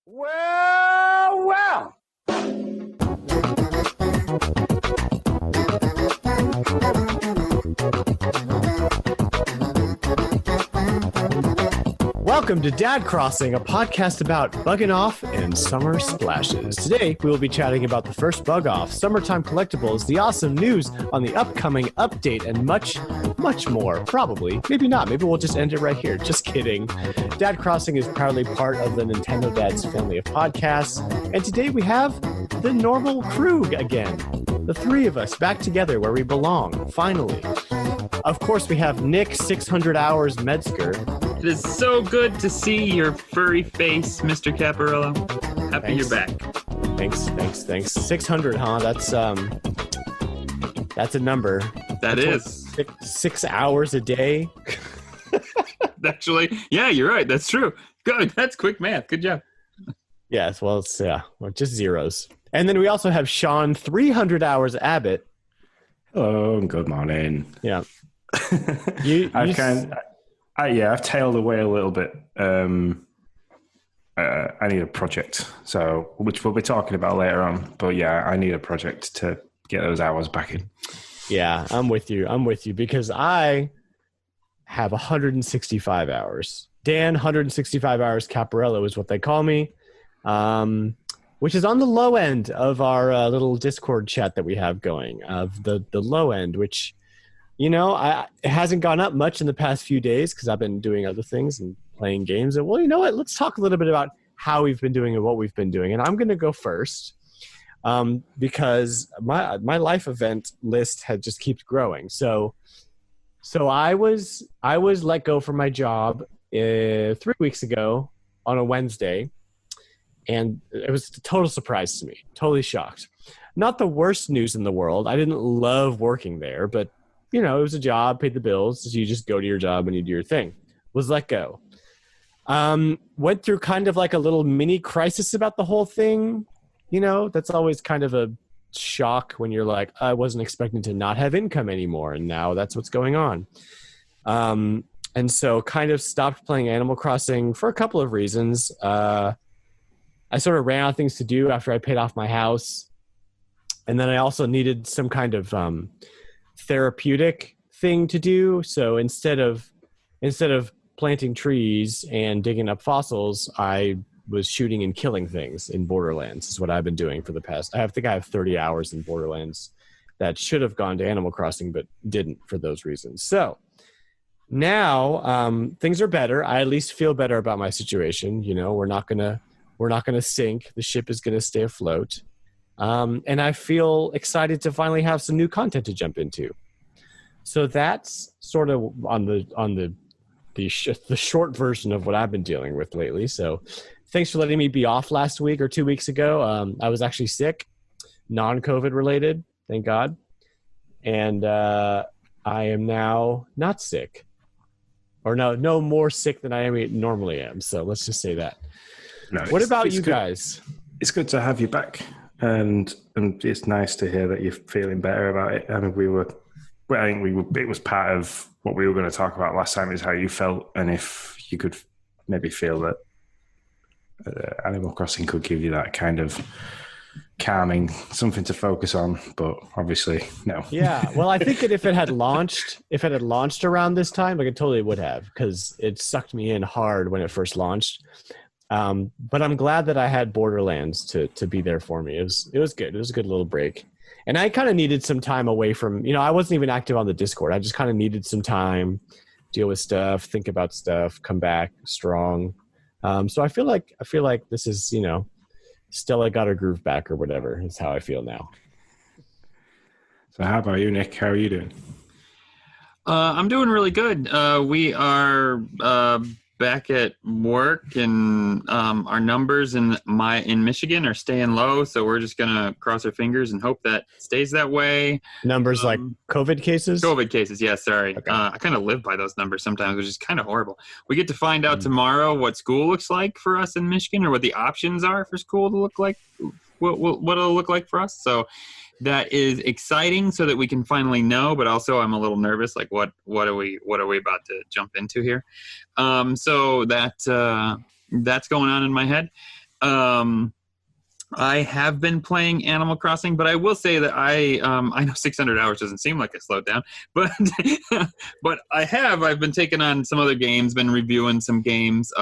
Well, well. Welcome to Dad Crossing, a podcast about bugging off and summer splashes. Today, we will be chatting about the first bug off, summertime collectibles, the awesome news on the upcoming update, and much, much more. Probably. Maybe not. Maybe we'll just end it right here. Just kidding. Dad Crossing is proudly part of the Nintendo Dads family of podcasts. And today we have the normal crew again. The three of us back together where we belong, finally. Of course, we have Nick, 600 Hours Metzger. It is so good to see your furry face, Mr. Caparello. Happy you're back. Thanks. 600, huh? That's a number. That's is. 6 hours a day. Actually, yeah, you're right. That's true. Good. That's quick math. Good job. Yes, well, it's just zeros. And then we also have Sean, 300 Hours Abbott. Hello, good morning. Yeah. I've tailed away a little bit. I need a project, which we'll be talking about later on. But yeah, I need a project to get those hours back in. Yeah, I'm with you because I have 165 hours. Dan, 165 hours Caparello is what they call me, which is on the low end of our little Discord chat that we have going, of the low end, which... You know, it hasn't gone up much in the past few days because I've been doing other things and playing games. And, well, you know what? Let's talk a little bit about how we've been doing and what we've been doing. And I'm going to go first because my life event list just keeps growing. So I was let go from my job 3 weeks ago on a Wednesday, and it was a total surprise to me. Totally shocked. Not the worst news in the world. I didn't love working there, but you know, it was a job, paid the bills. So you just go to your job and you do your thing. Was let go. Went through kind of like a little mini crisis about the whole thing. You know, that's always kind of a shock when you're like, I wasn't expecting to not have income anymore. And now that's what's going on. And so kind of stopped playing Animal Crossing for a couple of reasons. I sort of ran out of things to do after I paid off my house. And then I also needed some kind of... therapeutic thing to do. So instead of planting trees and digging up fossils, I was shooting and killing things in Borderlands is what I've been doing for the past. I think I have 30 hours in Borderlands that should have gone to Animal Crossing, but didn't for those reasons. So now things are better. I at least feel better about my situation. You know, we're not gonna sink. The ship is gonna stay afloat. And I feel excited to finally have some new content to jump into. So that's sort of on the short version of what I've been dealing with lately. So thanks for letting me be off last week or 2 weeks ago. I was actually sick, non-COVID related, thank God. And I am now not sick, or no more sick than I normally am. So let's just say that. No, what about you good. Guys? It's good to have you back. And it's nice to hear that you're feeling better about it. I mean, it was part of what we were going to talk about last time is how you felt, and if you could maybe feel that Animal Crossing could give you that kind of calming, something to focus on, but obviously no. Yeah, well, I think that if it had launched around this time, like it totally would have, because it sucked me in hard when it first launched. But I'm glad that I had Borderlands to be there for me. It was good. It was a good little break. And I kind of needed some time away from, I wasn't even active on the Discord. I just kind of needed some time, deal with stuff, think about stuff, come back strong. So I feel like this is, Stella got her groove back or whatever is how I feel now. So how about you, Nick? How are you doing? I'm doing really good. We are back at work, and our numbers in Michigan are staying low, so we're just gonna cross our fingers and hope that stays that way. Numbers like COVID cases? COVID cases, yeah, sorry. Okay. I kind of live by those numbers sometimes, which is kind of horrible. We get to find out tomorrow what school looks like for us in Michigan, or what the options are for school to look like, what it'll look like for us. So that is exciting, so that we can finally know, but also I'm a little nervous, like what are we about to jump into here? So that's going on in my head. I have been playing Animal Crossing, but I will say that I know 600 hours doesn't seem like I slowed down, but but I've been taking on some other games, been reviewing some games,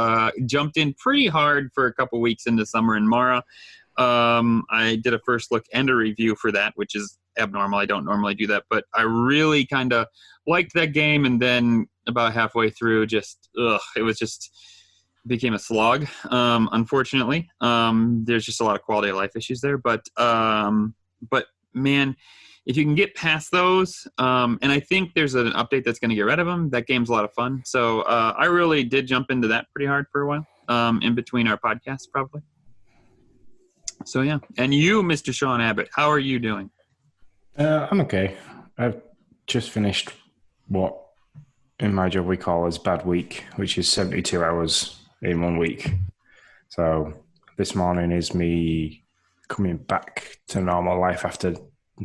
jumped in pretty hard for a couple weeks into Summer and Mara. I did a first look and a review for that, which is abnormal. I don't normally do that, but I really kind of liked that game, and then about halfway through, it became a slog. Unfortunately, there's just a lot of quality of life issues there, but man, if you can get past those, and I think there's an update that's going to get rid of them, that game's a lot of fun. So I really did jump into that pretty hard for a while, in between our podcasts probably. So yeah. And you, Mr. Sean Abbott, how are you doing? I'm okay. I've just finished what in my job we call as bad week, which is 72 hours in 1 week. So this morning is me coming back to normal life after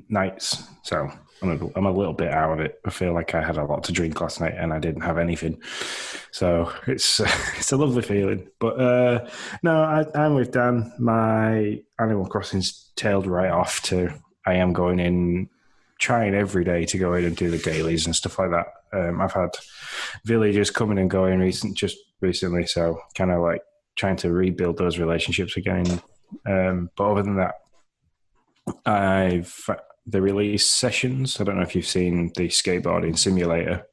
nights. So I'm a little bit out of it. I feel like I had a lot to drink last night and I didn't have anything. So it's a lovely feeling. But no, I'm with Dan. My Animal Crossing's tailed right off to I am going in, trying every day to go in and do the dailies and stuff like that. I've had villagers coming and going recently, so kind of like trying to rebuild those relationships again. But other than that, the release sessions. I don't know if you've seen the skateboarding simulator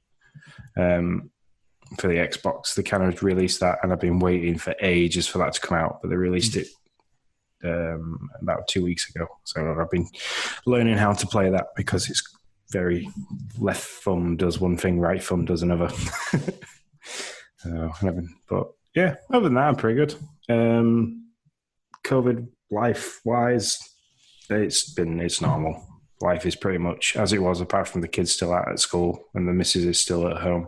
for the Xbox. They kind of released that, and I've been waiting for ages for that to come out. But they released it about 2 weeks ago. So I've been learning how to play that because it's very left thumb does one thing, right thumb does another. But yeah, other than that, I'm pretty good. COVID life wise, it's normal. Life is pretty much as it was, apart from the kids still out at school and the missus is still at home.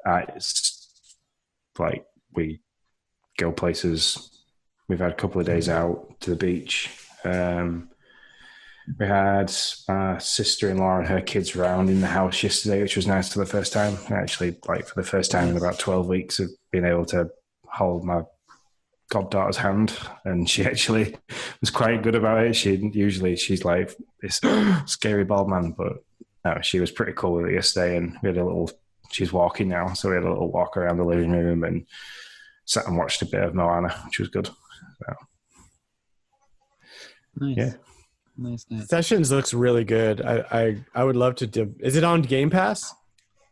It's like we go places. We've had a couple of days out to the beach. We had my sister-in-law and her kids round in the house yesterday, which was nice for the first time. Actually, like for the first time in about 12 weeks of being able to hold my goddaughter's hand, and she actually was quite good about it. She's like this scary bald man, but no, she was pretty cool with it yesterday. And we had she's walking now, so we had a little walk around the living room and sat and watched a bit of Moana, which was good. So, nice. Yeah. Nice. Sessions looks really good. I would love to do. Is it on Game Pass?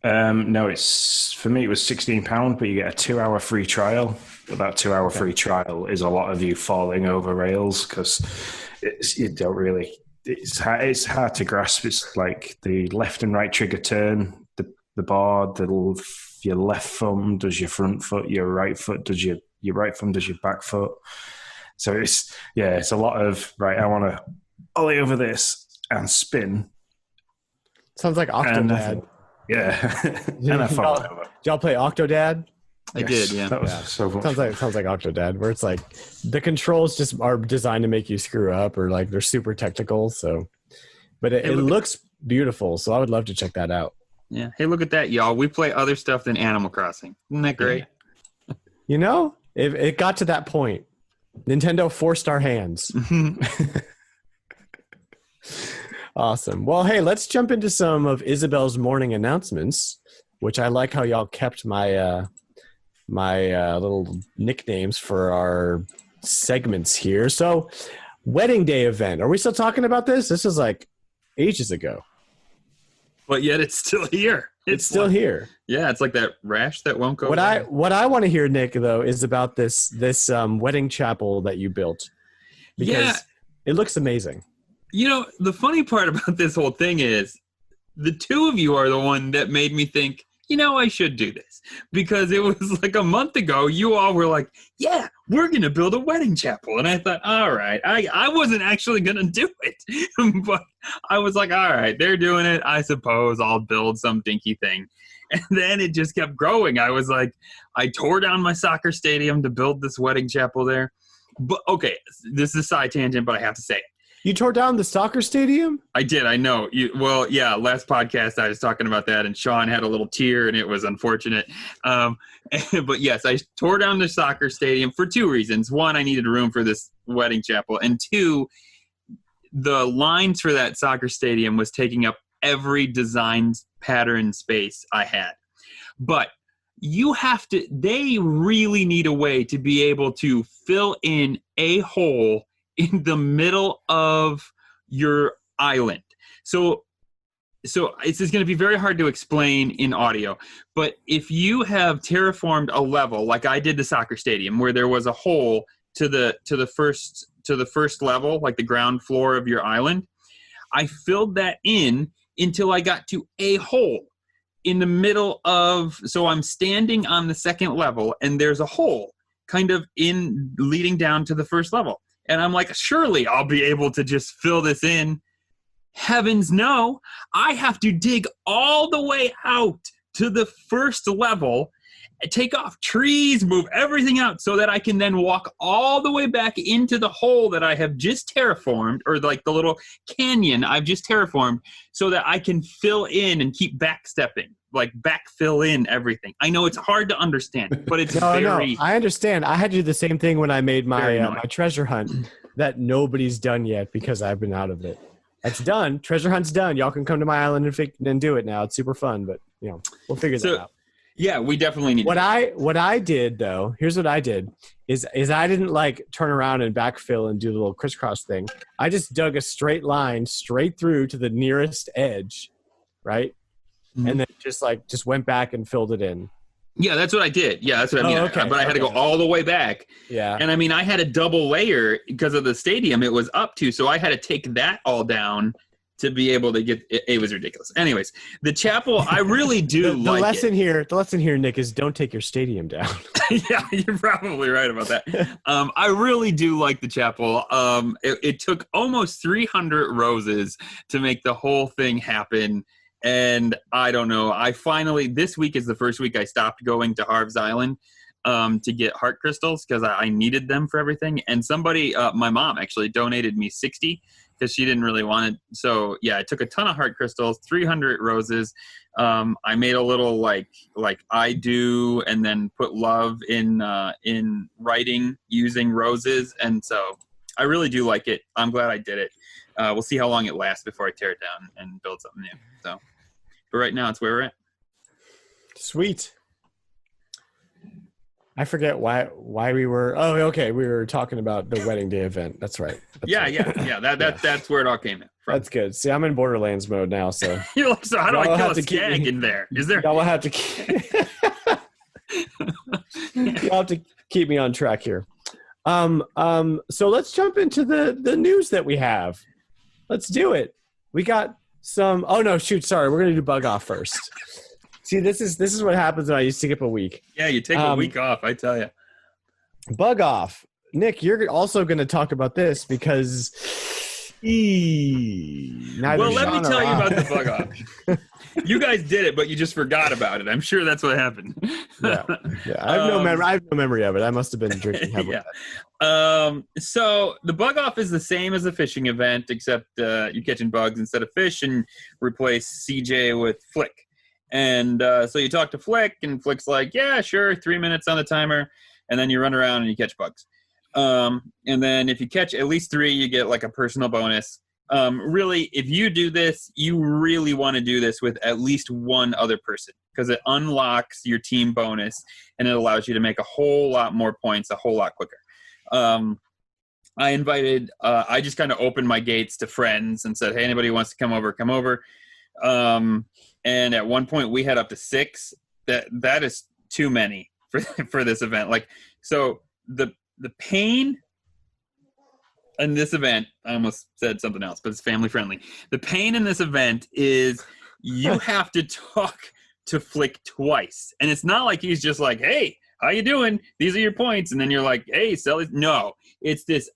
No, for me it was £16, but you get a 2-hour free trial. But that 2-hour free trial is a lot of you falling over rails because it's hard to grasp. It's like the left and right trigger turn, the board, your left thumb does your front foot, your right foot does your right thumb does your back foot. So it's a lot of right. I want to ollie over this and spin. Sounds like Octodad. And I fall over. Did y'all play Octodad? I did, yeah. That was so much sounds like Octodad, where it's like the controls just are designed to make you screw up, or like they're super technical. So, but it looks beautiful. So I would love to check that out. Yeah. Hey, look at that, y'all. We play other stuff than Animal Crossing. Isn't that great? You know, it got to that point. Nintendo forced our hands. Awesome. Well, hey, let's jump into some of Isabel's morning announcements, which I like how y'all kept my little nicknames for our segments here. So, wedding day event. Are we still talking about this? This is like ages ago. But yet it's still here. It's still here. Yeah, it's like that rash that won't go away. What I want to hear, Nick, though, is about this wedding chapel that you built. Because it looks amazing. You know, the funny part about this whole thing is the two of you are the one that made me think, I should do this. Because it was like a month ago, you all were like, yeah, we're going to build a wedding chapel. And I thought, all right, I wasn't actually going to do it. But I was like, all right, they're doing it. I suppose I'll build some dinky thing. And then it just kept growing. I was like, I tore down my soccer stadium to build this wedding chapel there. But okay, this is a side tangent, but I have to say it. You tore down the soccer stadium? I did. I know. Last podcast I was talking about that, and Sean had a little tear, and it was unfortunate. But yes, I tore down the soccer stadium for two reasons. One, I needed room for this wedding chapel, and two, the lines for that soccer stadium was taking up every design pattern space I had. But they really need a way to be able to fill in a hole in the middle of your island. So it's going to be very hard to explain in audio, but if you have terraformed a level like I did the soccer stadium, where there was a hole to the first level, like the ground floor of your island, I filled that in until I got to a hole in the middle of, so I'm standing on the second level and there's a hole kind of in leading down to the first level. And I'm like, surely I'll be able to just fill this in. Heavens no, I have to dig all the way out to the first level, take off trees, move everything out so that I can then walk all the way back into the hole that I have just terraformed, or like the little canyon I've just terraformed, so that I can fill in and keep backstepping, like backfill in everything. I know it's hard to understand, but it's No, I understand. I had to do the same thing when I made my my treasure hunt that nobody's done yet because I've been out of it. It's done. Treasure hunt's done. Y'all can come to my island and do it now. It's super fun, but we'll figure that out. Yeah, we definitely need. What I did though, here's what I did is I didn't like turn around and backfill and do the little crisscross thing. I just dug a straight line straight through to the nearest edge, right? Mm-hmm. And then just went back and filled it in. Yeah, that's what I did. Yeah, that's what I mean. Okay. But I had to go all the way back. Yeah. And I mean, I had a double layer because of the stadium it was up to, so I had to take that all down to be able to get it. It was ridiculous. Anyways, the chapel, I really do the lesson here, Nick, is don't take your stadium down. Yeah, you're probably right about that. I really do like the chapel. It took almost 300 roses to make the whole thing happen. And I don't know. This week is the first week I stopped going to Harv's Island to get heart crystals because I needed them for everything. And somebody, my mom actually donated me 60 because she didn't really want it. So yeah, I took a ton of heart crystals, 300 roses. I made a little like I do, and then put love in writing using roses. And so I really do like it. I'm glad I did it. We'll see how long it lasts before I tear it down and build something new. So, but right now it's where we're at. Sweet. I forget why we were. Oh, okay. We were talking about the wedding day event. That's right. That's where it all came in from. That's good. See, I'm in Borderlands mode now, so. You're like, so how do I kill a skag in there? Is there? Y'all will have to. Y'all have to keep me on track here. So let's jump into the news that we have. Let's do it. We got some. Oh no! Shoot! Sorry, we're gonna do bug off first. See, this is what happens when I skip a week. Yeah, you take a week off. I tell you. Bug off, Nick. You're also going to talk about this because. Let me tell you about the bug off. You guys did it, but you just forgot about it. I'm sure that's what happened. Yeah. I have no memory of it. I must have been drinking heavily. Yeah. So the bug off is the same as a fishing event, except you're catching bugs instead of fish, and replace CJ with Flick. And so you talk to Flick, and Flick's like, yeah, sure, 3 minutes on the timer, and then you run around and you catch bugs. And then if you catch at least 3, you get like a personal bonus. Really, if you do this, you really want to do this with at least one other person, because it unlocks your team bonus and it allows you to make a whole lot more points a whole lot quicker. I just kind of opened my gates to friends and said, hey, anybody who wants to come over. And at one point we had up to 6. That is too many for this event. Like, so the pain in this event, I almost said something else, but it's family friendly. The pain in this event is you have to talk to Flick twice. And it's not like he's just like, hey, how you doing? These are your points. And then you're like, hey, Sally. No, it's this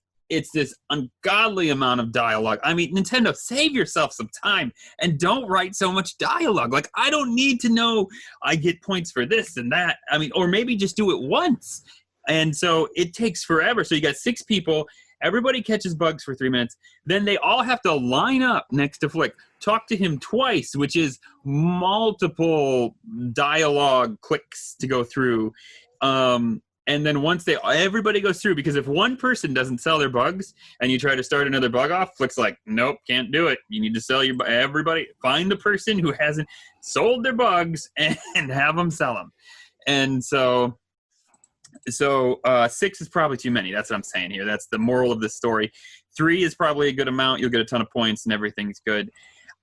ungodly amount of dialogue. I mean, Nintendo, save yourself some time and don't write so much dialogue. Like, I don't need to know I get points for this and that. I mean, or maybe just do it once. And so it takes forever. So you got 6 people, Everybody catches bugs for 3 minutes. Then they all have to line up next to Flick, talk to him twice, which is multiple dialogue clicks to go through. And then once everybody goes through, because if one person doesn't sell their bugs and you try to start another bug off, Flick's like, nope, can't do it. You need to sell everybody. Find the person who hasn't sold their bugs and have them sell them. And so 6 is probably too many. That's what I'm saying here. That's the moral of the story. 3 is probably a good amount. You'll get a ton of points and everything's good.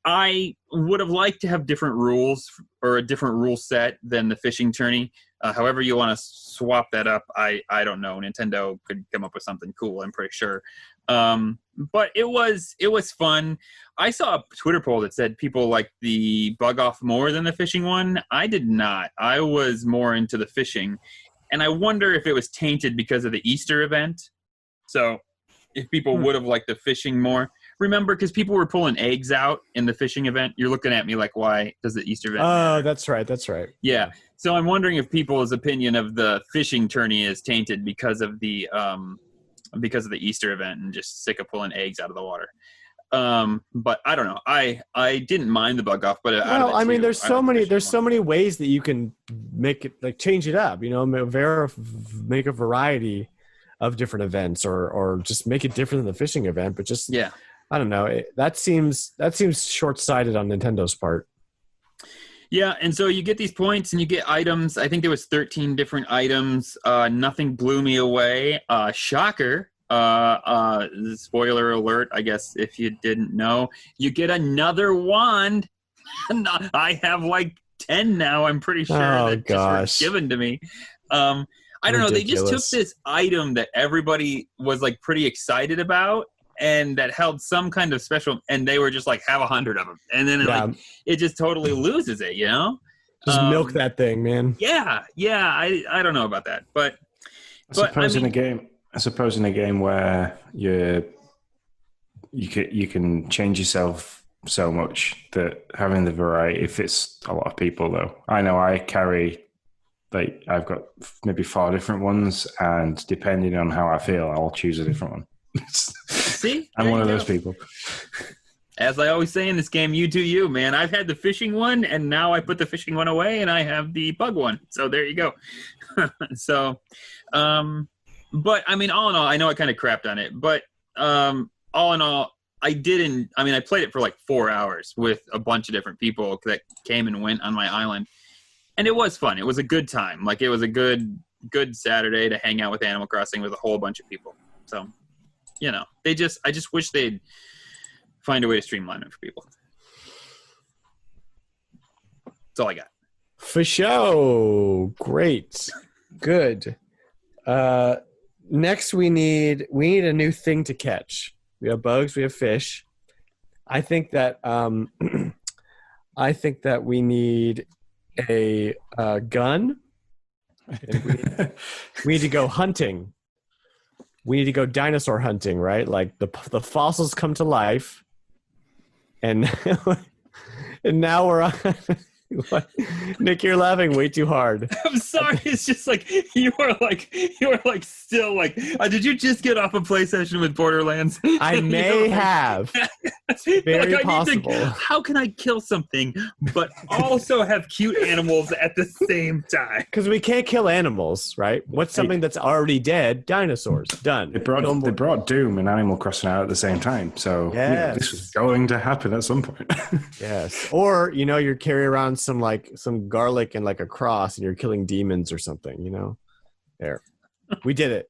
I would have liked to have different rules or a different rule set than the fishing tourney. However you want to swap that up, I don't know. Nintendo could come up with something cool, I'm pretty sure. But it was fun. I saw a Twitter poll that said people like the bug off more than the fishing one. I did not. I was more into the fishing. And I wonder if it was tainted because of the Easter event. So if people would have liked the fishing more. Remember, because people were pulling eggs out in the fishing event. You're looking at me like, why does the Easter event matter? That's right. That's right. Yeah. So I'm wondering if people's opinion of the fishing tourney is tainted because of the Easter event and just sick of pulling eggs out of the water. But I don't know. I didn't mind the bug off, but well, I mean, there's so many ways that you can make it, like, change it up. You know, make a variety of different events, or just make it different than the fishing event. But just I don't know. That seems short-sighted on Nintendo's part. Yeah, and so you get these points and you get items. I think there was 13 different items. Nothing blew me away. Shocker. Spoiler alert, I guess, if you didn't know. You get another wand. I have like 10 now, I'm pretty sure, that just were given to me. I don't know. They just took this item that everybody was like pretty excited about, and that held some kind of special, and they were just like, have 100 of them, and then it just totally loses it, you know? Just milk that thing, man. Yeah. I don't know about that, but I suppose in a game where you can change yourself so much that having the variety fits a lot of people. Though I know I carry, like, I've got maybe 4 different ones, and depending on how I feel, I'll choose a different one. See, I'm one of those people. As I always say in this game, you do you, man. I've had the fishing one, and now I put the fishing one away, and I have the bug one. So there you go. So, but I mean, all in all, I know I kind of crapped on it, but all in all, I played it for like 4 hours with a bunch of different people that came and went on my island, and it was fun. It was a good time. Like, it was a good Saturday to hang out with Animal Crossing with a whole bunch of people. So, you know, I just wish they'd find a way to streamline it for people. That's all I got. For show. Great. Good. Next we need a new thing to catch. We have bugs, we have fish. I think that we need a gun. We need to go hunting. We need to go dinosaur hunting, right? Like the fossils come to life, and now we're on. What? Nick, you're laughing way too hard. I'm sorry. It's just like you are still like. Did you just get off a PlayStation with Borderlands? I may have. Very possible. How can I kill something but also have cute animals at the same time? Because we can't kill animals, right? What's something that's already dead? Dinosaurs. Done. They brought Doom and Animal Crossing out at the same time, so this was going to happen at some point. Yes. Or you're carrying around some garlic and like a cross, and you're killing demons or something. There, we did it.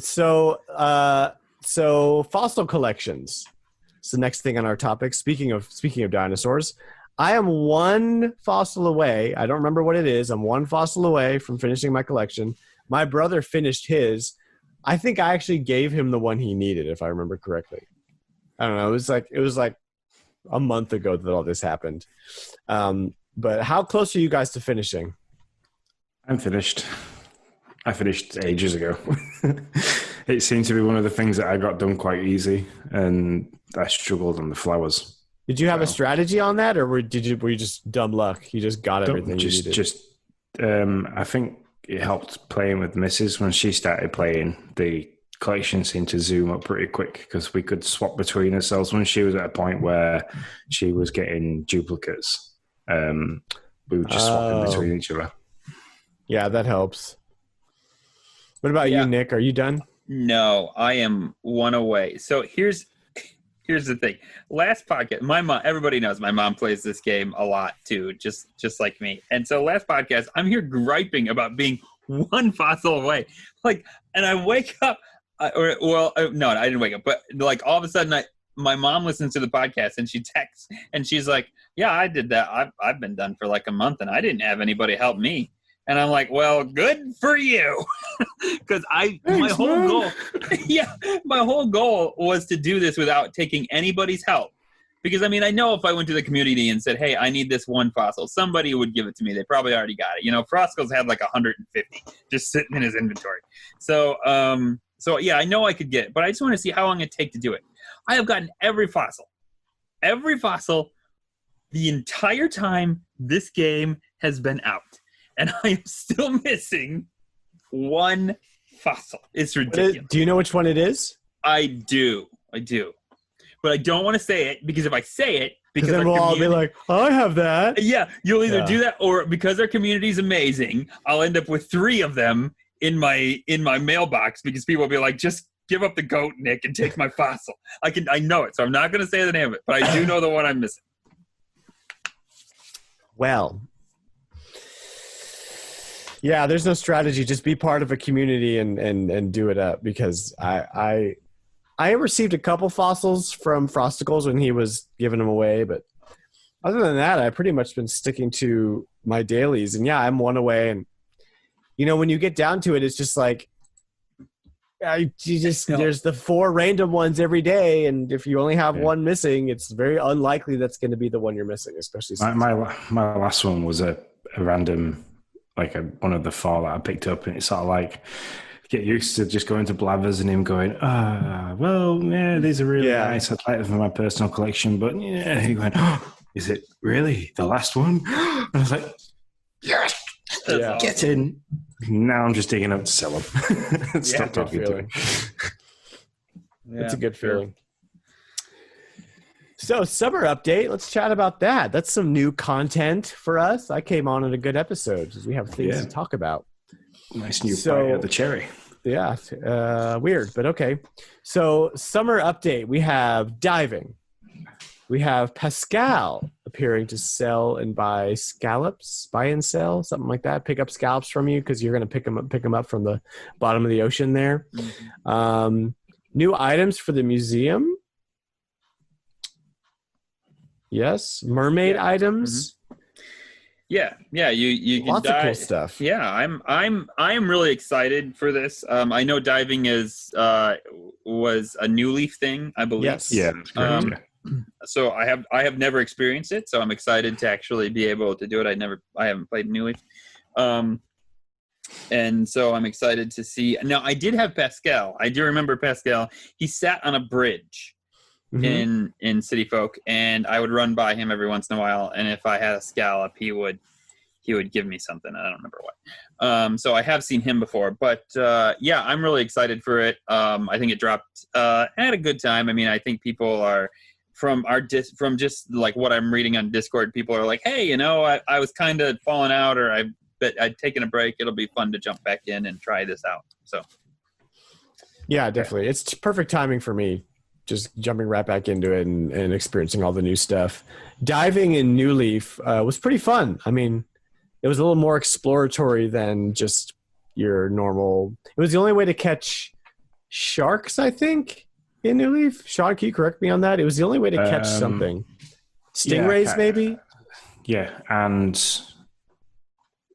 So fossil collections. It's the next thing on our topic. Speaking of dinosaurs, I am one fossil away. I don't remember what it is. I'm one fossil away from finishing my collection. My brother finished his. I think I actually gave him the one he needed, if I remember correctly. I don't know. It was like a month ago that all this happened. But how close are you guys to finishing? I'm finished. I finished ages ago. It seemed to be one of the things that I got done quite easy, and I struggled on the flowers. Did you have a strategy on that, or were you just dumb luck? You just got everything you needed? I think it helped playing with Mrs. when she started playing. The collection seemed to zoom up pretty quick because we could swap between ourselves. When she was at a point where she was getting duplicates, we were just swapping between each other. Yeah, that helps. What about you, Nick? Are you done? No, I am one away. So here's the thing. Last podcast, my mom, everybody knows my mom plays this game a lot too, just like me. And so last podcast, I'm here griping about being one fossil away. Like, and I wake up, no, I didn't wake up, but like all of a sudden, my mom listens to the podcast and she texts and she's like, "Yeah, I did that. I've been done for like a month and I didn't have anybody help me." And I'm like, well, good for you. Because my whole goal was to do this without taking anybody's help. Because, I mean, I know if I went to the community and said, hey, I need this one fossil, somebody would give it to me. They probably already got it. You know, Froskel's had like 150 just sitting in his inventory. So yeah, I know I could get it. But I just want to see how long it take to do it. I have gotten every fossil the entire time this game has been out. And I am still missing one fossil. It's ridiculous. Do you know which one it is? I do. But I don't want to say it because if I say it, because then we'll all be like, I have that. Yeah, you'll either do that or because our community is amazing, I'll end up with 3 of them in my mailbox because people will be like, just give up the goat, Nick, and take my fossil. I know it, so I'm not going to say the name of it, but I do know the one I'm missing. Well, yeah, there's no strategy. Just be part of a community and do it up because I received a couple fossils from Frosticles when he was giving them away, but other than that, I've pretty much been sticking to my dailies. And yeah, I'm one away. And you know, when you get down to it, it's just like there's the 4 random ones every day, and if you only have one missing, it's very unlikely that's going to be the one you're missing. Especially my last one was a random. Like one of the 4 that I picked up, and it's sort of like get used to just going to Blathers and him going, well, yeah, these are really nice. I'd like them for my personal collection, but yeah, he went, is it really the last one? And I was like, yes, get in. Now I'm just digging up to sell them. Stop talking to him. It's a good feeling. So, summer update. Let's chat about that. That's some new content for us. I came on in a good episode because we have things to talk about. Nice new bite of the cherry. Yeah, weird, but okay. So, summer update. We have diving. We have Pascal appearing to sell and buy scallops, buy and sell, something like that. Pick up scallops from you because you're going to pick them up from the bottom of the ocean there. Mm-hmm. New items for the museum. Yes, mermaid items. Mm-hmm. Yeah. You can lots of cool stuff. Yeah, I'm really excited for this. I know diving was a New Leaf thing, I believe. Yes. Yeah, that's correct. So I have never experienced it, so I'm excited to actually be able to do it. I haven't played New Leaf, and so I'm excited to see. Now I did have Pascal. I do remember Pascal. He sat on a bridge. Mm-hmm. in City Folk, and I would run by him every once in a while, and if I had a scallop, he would give me something. I don't remember what. So I have seen him before, but yeah, I'm really excited for it. I think it dropped at a good time. I mean, I think people are from just like what I'm reading on Discord, people are like, hey, you know, I was kind of falling out, or I'd taken a break. It'll be fun to jump back in and try this out. So yeah, definitely. It's perfect timing for me. Just jumping right back into it and experiencing all the new stuff. Diving in New Leaf was pretty fun. I mean, it was a little more exploratory than just your normal. It was the only way to catch sharks, I think, in New Leaf. Sean, can you correct me on that? It was the only way to catch something. Stingrays, maybe? Yeah, and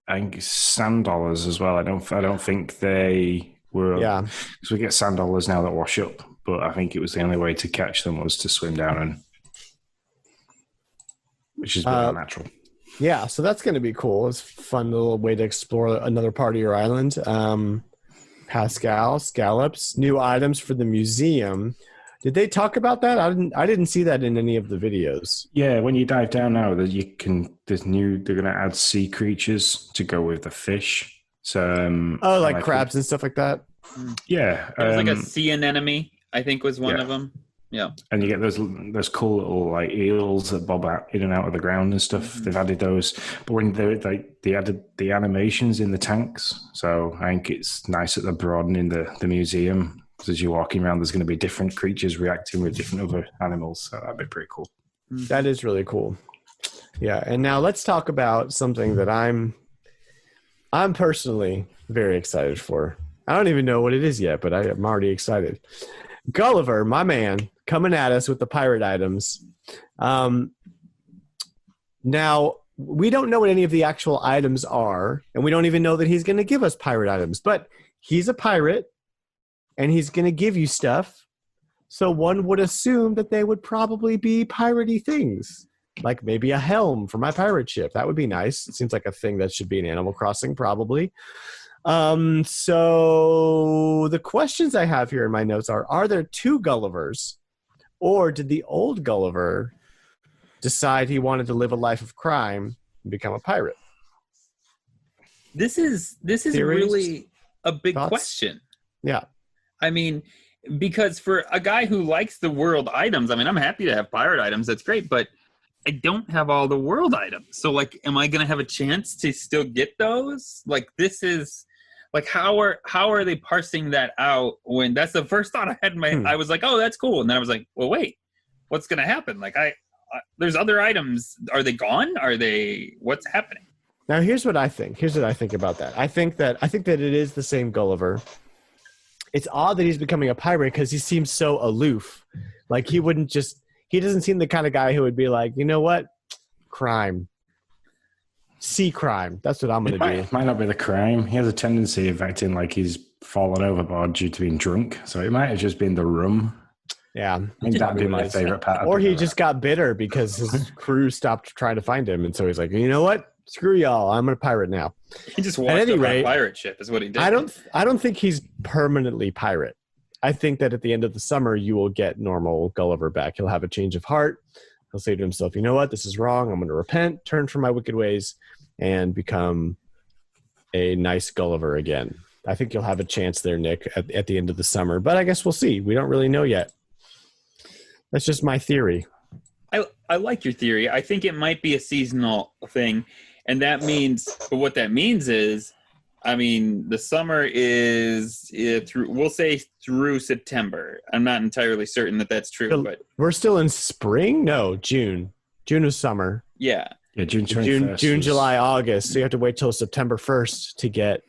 I think sand dollars as well. I don't think they were. Yeah, because we get sand dollars now that wash up. But I think it was the only way to catch them was to swim down, and which is very natural. Yeah, so that's going to be cool. It's a fun little way to explore another part of your island. Pascal, scallops, new items for the museum. Did they talk about that? I didn't see that in any of the videos. Yeah, when you dive down now, they're going to add sea creatures to go with the fish. So like crabs and stuff like that. Yeah. There was like a sea anemone, I think was one of them. Yeah. And you get those cool little like eels that bob out in and out of the ground and stuff. They've added those, but when they added the animations in the tanks, so I think it's nice that they're broadening the museum. So as you're walking around, there's going to be different creatures reacting with different other animals. So that'd be pretty cool. That is really cool. Yeah, and now let's talk about something that I'm personally very excited for. I don't even know what it is yet, but I'm already excited. Gulliver, my man, coming at us with the pirate items. Now, we don't know what any of the actual items are, and we don't even know that he's going to give us pirate items, but he's a pirate, and he's going to give you stuff, so one would assume that they would probably be piratey things, like maybe a helm for my pirate ship. That would be nice. It seems like a thing that should be in Animal Crossing, probably. So the questions I have here in my notes are there two Gullivers, or did the old Gulliver decide he wanted to live a life of crime and become a pirate? This is Theories? really a big Thoughts? question. Yeah. I mean, because for a guy who likes the world items, I mean, I'm happy to have pirate items. That's great, but I don't have all the world items. So, like, am I going to have a chance to still get those? Like, this is... Like, how are they parsing that out when that's the first thought I had in my I was like, oh, that's cool. And then I was like, well, wait, what's going to happen? Like, there's other items. Are they gone? What's happening? Now, here's what I think. Here's what I think about that. I think that it is the same Gulliver. It's odd that he's becoming a pirate because he seems so aloof. Like, he doesn't seem the kind of guy who would be like, you know what? Crime. Sea crime. That's what I'm going to do. It might not be the crime. He has a tendency of acting like he's fallen overboard due to being drunk. So it might have just been the rum. Yeah. I think that'd be my favorite part. Or he just got bitter because his crew stopped trying to find him. And so he's like, you know what? Screw y'all. I'm a pirate now. He just walked up on a pirate ship is what he did. I don't think he's permanently pirate. I think that at the end of the summer, you will get normal Gulliver back. He'll have a change of heart. He'll say to himself, you know what? This is wrong. I'm going to repent, turn from my wicked ways, and become a nice Gulliver again. I think you'll have a chance there, Nick, at the end of the summer. But I guess we'll see. We don't really know yet. That's just my theory. I like your theory. I think it might be a seasonal thing. And that means, but what that means is, I mean, the summer is we'll say through September. I'm not entirely certain that that's true, but we're still in spring? No, June. June is summer. Yeah. Yeah, June 21st. June, July, August. So you have to wait till September 1st to get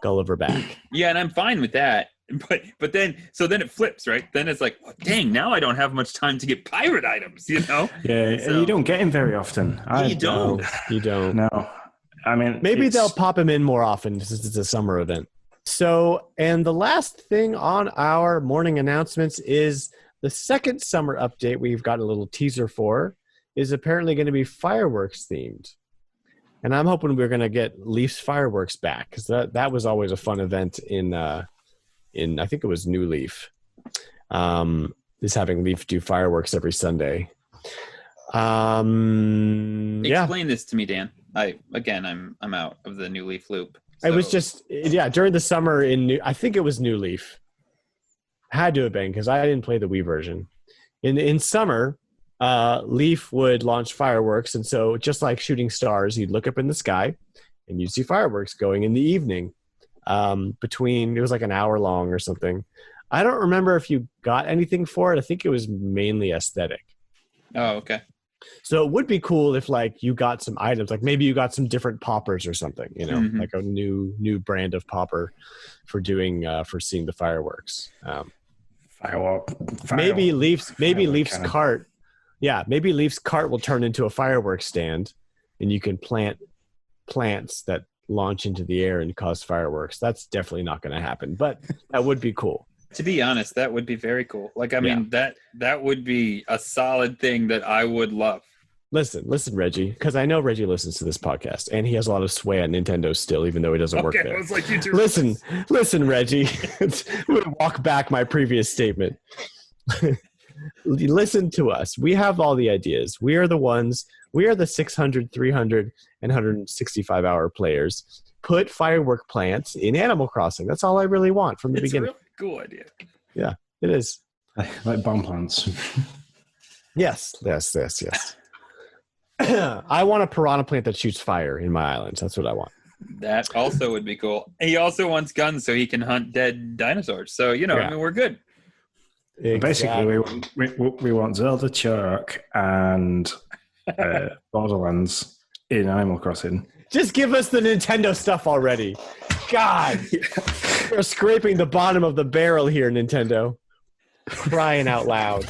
Gulliver back. Yeah, and I'm fine with that. But then it flips, right? Then it's like, oh, dang, now I don't have much time to get pirate items, you know? Yeah, so, you don't get him very often. You don't. You don't. No. I mean, maybe they'll pop him in more often since it's a summer event. So, and the last thing on our morning announcements is the second summer update we've got a little teaser for is apparently going to be fireworks themed. And I'm hoping we're going to get Leaf's fireworks back because that was always a fun event in I think it was New Leaf. Is having Leaf do fireworks every Sunday. Explain this to me, Dan. I'm out of the New Leaf loop. So. It was just during the summer I think it was New Leaf. Had to have been because I didn't play the Wii version. In summer, Leaf would launch fireworks, and so just like shooting stars, you'd look up in the sky and you'd see fireworks going in the evening. It was like an hour long or something. I don't remember if you got anything for it. I think it was mainly aesthetic. Oh, okay. So it would be cool if like you got some items, like maybe you got some different poppers or something, you know, like a new brand of popper for doing for seeing the fireworks. Maybe Leaf's cart. Yeah, maybe Leaf's cart will turn into a fireworks stand, and you can plant plants that launch into the air and cause fireworks. That's definitely not going to happen, but that would be cool. To be honest, that would be very cool. Like, I mean, that would be a solid thing that I would love. Listen, Reggie, because I know Reggie listens to this podcast, and he has a lot of sway at Nintendo still, even though he doesn't work there. I was like, you too. Listen, Reggie. I'm going to walk back my previous statement. Listen to us. We have all the ideas. We are the 600, 300, and 165-hour players. put firework plants in Animal Crossing. That's all I really want from the beginning. It's a really cool idea. Yeah, it is. Like bomb plants. Yes. I want a piranha plant that shoots fire in my islands. That's what I want. That also would be cool. He also wants guns so he can hunt dead dinosaurs. So, I mean, we're good. Exactly. Basically, we want Zelda Chuck and Borderlands in Animal Crossing. Just give us the Nintendo stuff already. God. You're scraping the bottom of the barrel here, Nintendo. Crying out loud.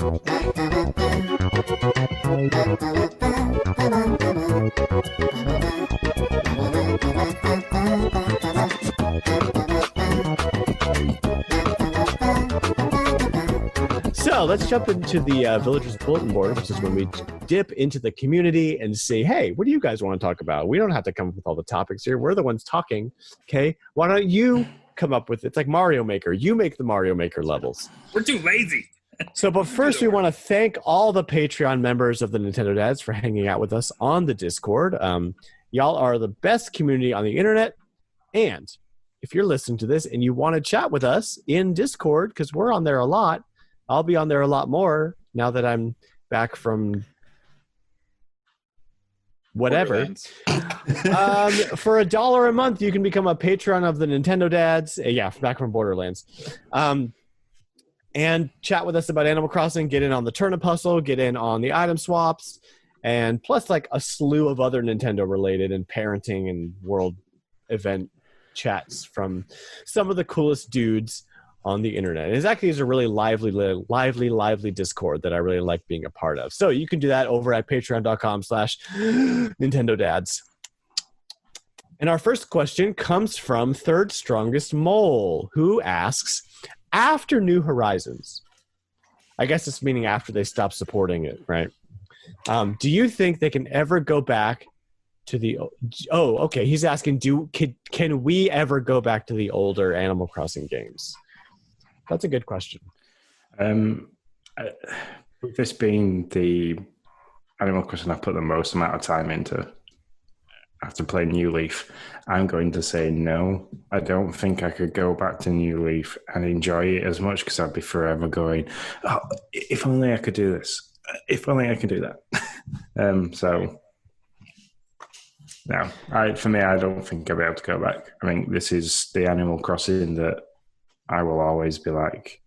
So let's jump into the Villagers Bulletin Board, which is when we dip into the community and say, hey, what do you guys want to talk about? We don't have to come up with all the topics here. We're the ones talking, okay? Why don't you come up with it? It's like Mario Maker. You make the Mario Maker levels. We're too lazy. So, but first we want to thank all the Patreon members of the Nintendo Dads for hanging out with us on the Discord. Y'all are the best community on the internet. And if you're listening to this and you want to chat with us in Discord, because we're on there a lot, I'll be on there a lot more now that I'm back from whatever. For $1 a month, you can become a patron of the Nintendo Dads. Back from Borderlands. And chat with us about Animal Crossing, get in on the turnip hustle, get in on the item swaps, and plus like a slew of other Nintendo related and parenting and world event chats from some of the coolest dudes on the internet. It actually is a really lively Discord that I really like being a part of. So you can do that over at patreon.com/Nintendo Dads. And our first question comes from Third Strongest Mole, who asks, after New Horizons, I guess it's meaning after they stop supporting it, right? Do you think they can ever go back to the... Oh, okay. He's asking, can we ever go back to the older Animal Crossing games? That's a good question. With this being the Animal Crossing I put the most amount of time into after playing New Leaf, I'm going to say no. I don't think I could go back to New Leaf and enjoy it as much because I'd be forever going, oh, if only I could do this. If only I could do that. So, no. For me, I don't think I'll be able to go back. I mean, this is the Animal Crossing that I will always be like,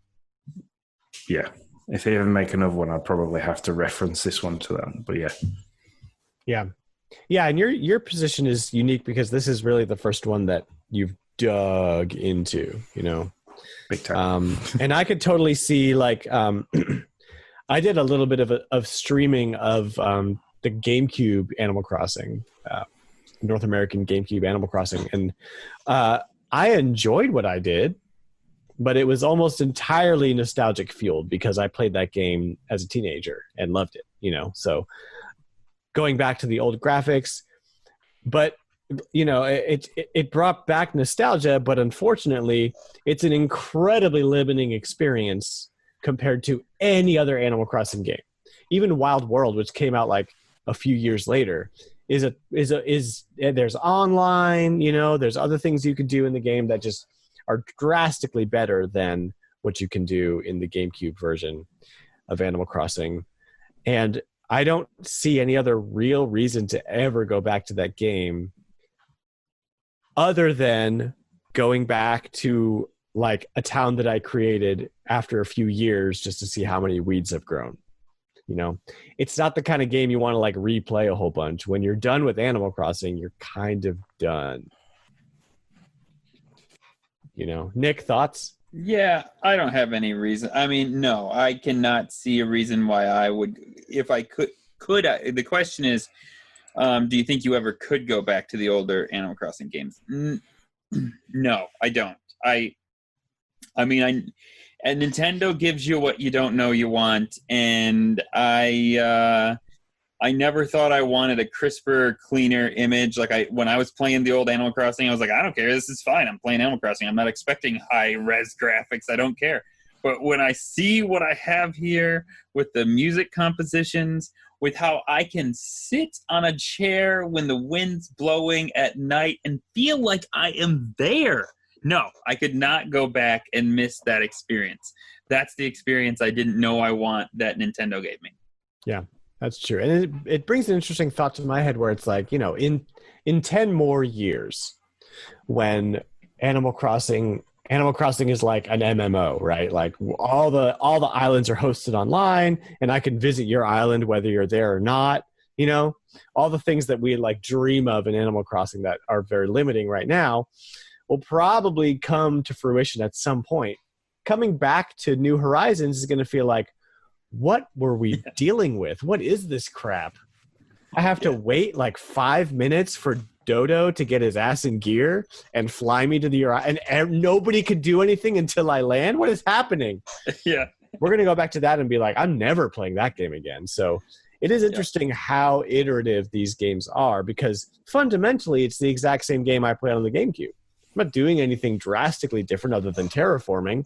yeah. If they ever make another one, I'd probably have to reference this one to them. But yeah. Yeah. Yeah, and your position is unique because this is really the first one that you've dug into, Big time. And I could totally see, like, I did a little bit of streaming of the GameCube Animal Crossing, North American GameCube Animal Crossing, and I enjoyed what I did, but it was almost entirely nostalgic fueled because I played that game as a teenager and loved it, so going back to the old graphics, but it brought back nostalgia, but unfortunately it's an incredibly limiting experience compared to any other Animal Crossing game. Even Wild World, which came out like a few years later, is there's online, there's other things you can do in the game that just are drastically better than what you can do in the GameCube version of Animal Crossing. And I don't see any other real reason to ever go back to that game other than going back to like a town that I created after a few years just to see how many weeds have grown. It's not the kind of game you want to like replay a whole bunch. When you're done with Animal Crossing, you're kind of done. Nick, thoughts? Yeah, I don't have any reason. I mean, no, I cannot see a reason why I would, if I could I, the question is, do you think you ever could go back to the older Animal Crossing games? No, I don't. I mean, and Nintendo gives you what you don't know you want, and I never thought I wanted a crisper, cleaner image. Like when I was playing the old Animal Crossing, I was like, I don't care. This is fine. I'm playing Animal Crossing. I'm not expecting high res graphics. I don't care. But when I see what I have here with the music compositions, with how I can sit on a chair when the wind's blowing at night and feel like I am there. No, I could not go back and miss that experience. That's the experience I didn't know I want that Nintendo gave me. Yeah, that's true. And it brings an interesting thought to my head where it's like, in 10 more years, when Animal Crossing is like an MMO, right? Like all the islands are hosted online, and I can visit your island whether you're there or not. All the things that we like dream of in Animal Crossing that are very limiting right now will probably come to fruition at some point. Coming back to New Horizons is going to feel like, what were we dealing with? What is this crap? I have to wait like 5 minutes for Dodo to get his ass in gear and fly me to the and nobody could do anything until I land. What is happening? Yeah, we're gonna go back to that and be like, I'm never playing that game again. So it is interesting how iterative these games are, because fundamentally it's the exact same game I played on the GameCube. I'm not doing anything drastically different other than terraforming,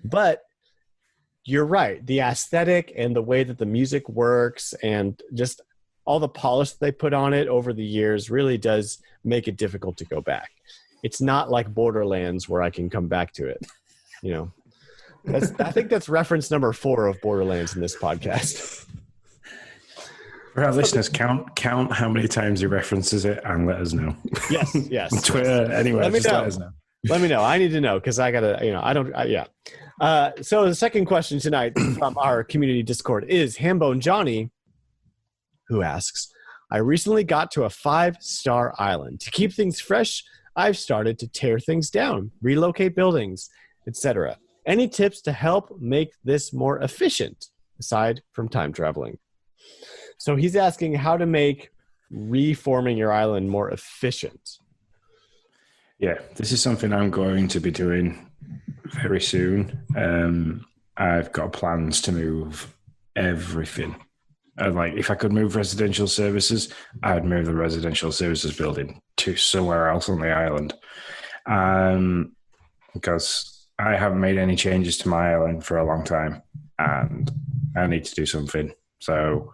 but you're right. The aesthetic and the way that the music works and just all the polish they put on it over the years really does make it difficult to go back. It's not like Borderlands where I can come back to it. I think that's reference number 4 of Borderlands in this podcast. For our listeners, count how many times he references it and let us know. Yes. On Twitter, anywhere, let us know. Let me know. I need to know, because I gotta, so the second question tonight from our community Discord is Hambone Johnny, who asks, I recently got to a 5-star island. To keep things fresh, I've started to tear things down, relocate buildings, etc. Any tips to help make this more efficient, aside from time traveling? So he's asking how to make reforming your island more efficient. Yeah, this is something I'm going to be doing very soon. I've got plans to move everything. Like, if I could move residential services, I'd move the residential services building to somewhere else on the island. Because I haven't made any changes to my island for a long time, and I need to do something. So,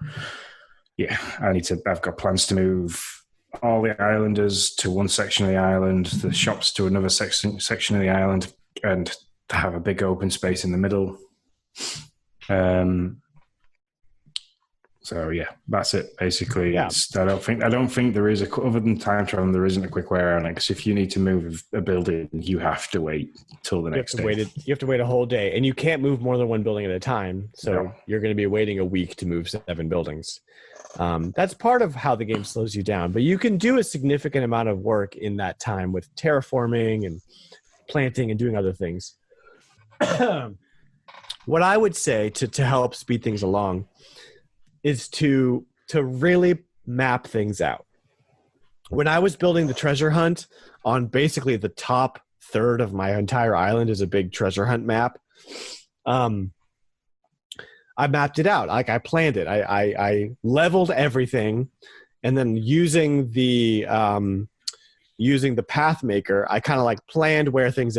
yeah, I've got plans to move all the islanders to one section of the island, the shops to another section of the island, and to have a big open space in the middle. So yeah, that's it basically. Yeah. I don't think there is other than time travel, there isn't a quick way around it. Because if you need to move a building, you have to wait till the next day. You have to wait a whole day, and you can't move more than one building at a time. So You're going to be waiting a week to move 7 buildings. That's part of how the game slows you down, but you can do a significant amount of work in that time with terraforming and planting and doing other things. What I would say to help speed things along is to really map things out. When I was building the treasure hunt, on basically the top third of my entire island is a big treasure hunt map. I mapped it out. Like, I planned it. I leveled everything, and then using the path maker, I kind of like planned where everything's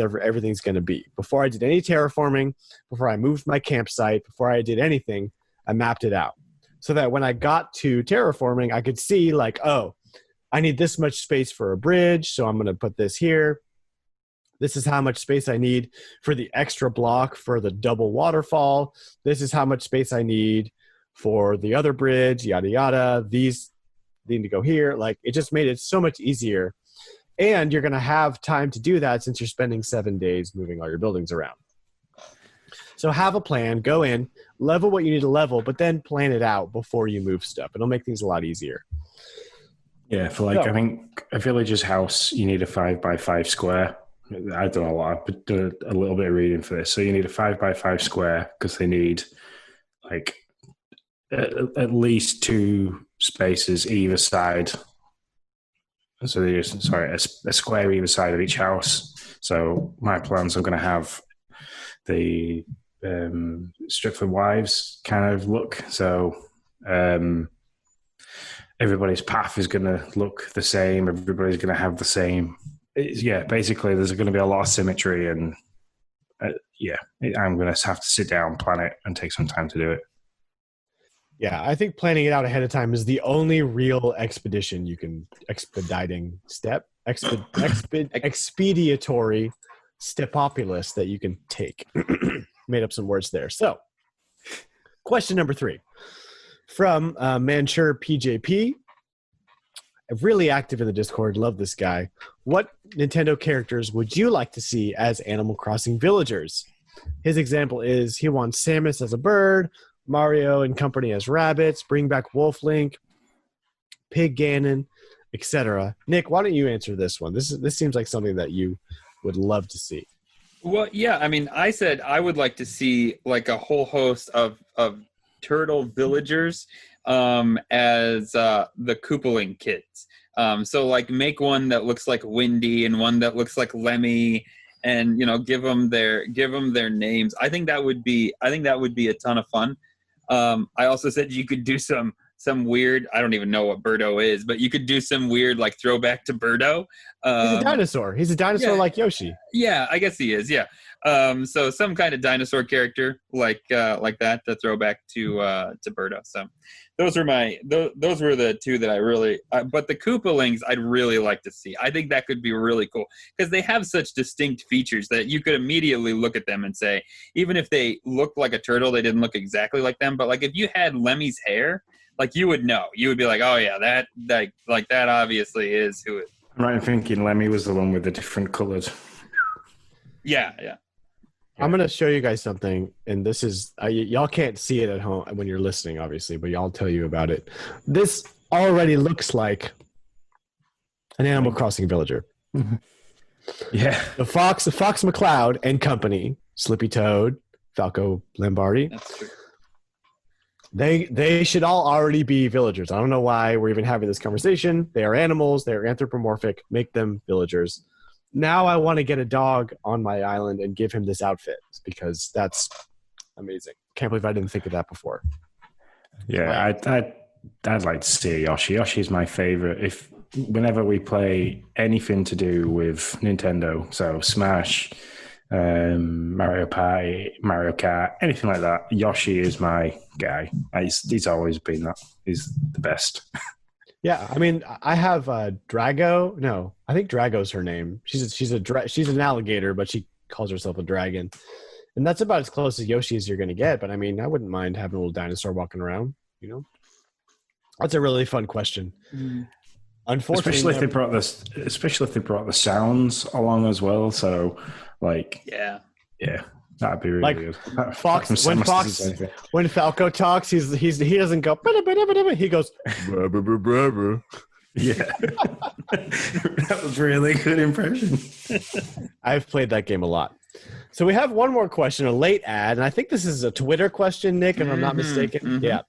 going to be. Before I did any terraforming, before I moved my campsite, before I did anything, I mapped it out. So that when I got to terraforming, I could see like, oh, I need this much space for a bridge, so I'm going to put this here. This is how much space I need for the extra block for the double waterfall. This is how much space I need for the other bridge, yada, yada. These need to go here. Like, it just made it so much easier. And you're going to have time to do that since you're spending 7 days moving all your buildings around. So have a plan, go in, level what you need to level, but then plan it out before you move stuff. It'll make things a lot easier. Yeah, I think a villager's house, you need a 5x5 square. I've done a lot. I've done a little bit of reading for this. So you need a 5x5 square because they need like at least 2 spaces either side. So a square either side of each house. So my plans are going to have the Stepford Wives kind of look. So everybody's path is going to look the same. Everybody's going to have the same. Yeah, basically, there's going to be a lot of symmetry, and yeah, I'm going to have to sit down, plan it, and take some time to do it. Yeah, I think planning it out ahead of time is the only real expedition you can expediatory stepopulous that you can take. Made up some words there. So, question number 3 from Mansure PJP. Really active in the Discord. Love this guy. What Nintendo characters would you like to see as Animal Crossing villagers? His example is he wants Samus as a bird, Mario and company as rabbits, bring back Wolf Link, Pig Ganon, etc. Nick, why don't you answer this one? This seems like something that you would love to see. Well, yeah, I mean, I said I would like to see like a whole host of turtle villagers as the Koopaling kids. So like make one that looks like Windy and one that looks like Lemmy, and give them their names. I think that would be a ton of fun. I also said you could do some weird, I don't even know what Birdo is, but you could do some weird like throwback to Birdo. He's a dinosaur. He's a dinosaur like Yoshi. Yeah, I guess he is. Yeah. So some kind of dinosaur character like that to throw back to Birdo. So those were the two that I really. But the Koopalings I'd really like to see. I think that could be really cool because they have such distinct features that you could immediately look at them and say, even if they looked like a turtle, they didn't look exactly like them. But like if you had Lemmy's hair, like you would know. You would be like, oh yeah, that obviously is who it. I'm right in thinking Lemmy was the one with the different colours. Yeah. I'm going to show you guys something, and this is y'all can't see it at home when you're listening, obviously, but y'all tell you about it. This already looks like an Animal Crossing villager. Yeah. The Fox McCloud and company, Slippy Toad, Falco Lombardi. That's true. They should all already be villagers. I don't know why we're even having this conversation. They are animals. They are anthropomorphic. Make them villagers. Now I want to get a dog on my island and give him this outfit because that's amazing. Can't believe I didn't think of that before. Yeah, I'd like to see Yoshi. Yoshi's my favorite. Whenever we play anything to do with Nintendo, so Smash, Mario Party, Mario Kart, anything like that, Yoshi is my guy. He's always been that. He's the best. Yeah, I mean, I have Drago. No, I think Drago's her name. She's an alligator, but she calls herself a dragon, and that's about as close as Yoshi as you're going to get. But I mean, I wouldn't mind having a little dinosaur walking around. That's a really fun question. Unfortunately, especially if they brought the sounds along as well. So, like, yeah, that'd be really good. When Falco talks, he doesn't go. He goes. Yeah, that was really good impression. I've played that game a lot. So we have one more question, a late ad, and I think this is a Twitter question, Nick, if I'm not mistaken. Yeah,